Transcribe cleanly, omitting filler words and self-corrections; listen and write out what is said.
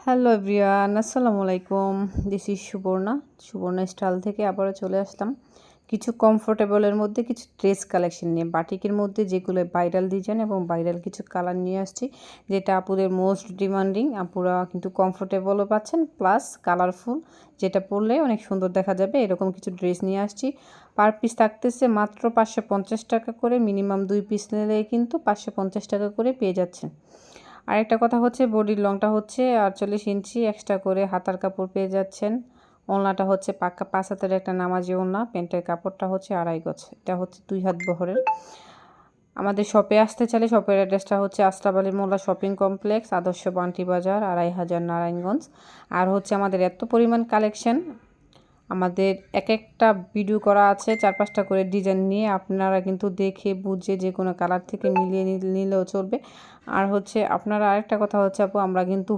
Hello everyone, আসসালামু আলাইকুম। This is Suborna style থেকে আবারও চলে আসলাম কিছু কমফোর্টেবলের মধ্যে কিছু ড্রেস কালেকশন নিয়ে। বাটিকের মধ্যে যেগুলো ভাইরাল ডিজাইন এবং ভাইরাল কিছু কালার নিয়ে আসছি, যেটা আপুদের মোস্ট ডিমান্ডিং। আপুরা কিন্তু কমফোর্টেবলও পাচ্ছেন প্লাস কালারফুল, যেটা পরলে অনেক সুন্দর দেখা যাবে। এরকম কিছু ড্রেস নিয়ে আসছি। পার পিস থাকতেছে মাত্র 550 টাকা করে। মিনিমাম 2 পিস নিলে কিন্তু 550 টাকা করে পেয়ে যাচ্ছেন। আরেকটা কথা হচ্ছে, বডির লংটা হচ্ছে 48 ইঞ্চি, এক্সট্রা করে হাতার কাপড় পেয়ে যাচ্ছেন। ওড়নাটা হচ্ছে পাক্কা 5 হাতের একটা নামাজি ওড়না। প্যান্টের কাপড়টা হচ্ছে 2.5 গজ, এটা হচ্ছে 2 হাত বহরের। আমাদের শপে আসতে চাইলে শপের অ্যাড্রেসটা হচ্ছে আশরাফ আলী মোল্লা শপিং কমপ্লেক্স, আদর্শ বান্টি বাজার, 2500 নারায়ণগঞ্জ। আর হচ্ছে আমাদের এত পরিমাণ কালেকশন, আমাদের এক একটা ভিডিও করা আছে 4-5টা করে ডিজাইন নিয়ে। আপনারা কিন্তু দেখে বুঝে যে কোনো কালার থেকে মিলিয়ে নিলেও চলবে। আর হচ্ছে আপনারা আরেকটা কথা হচ্ছে আপু, আমরা কিন্তু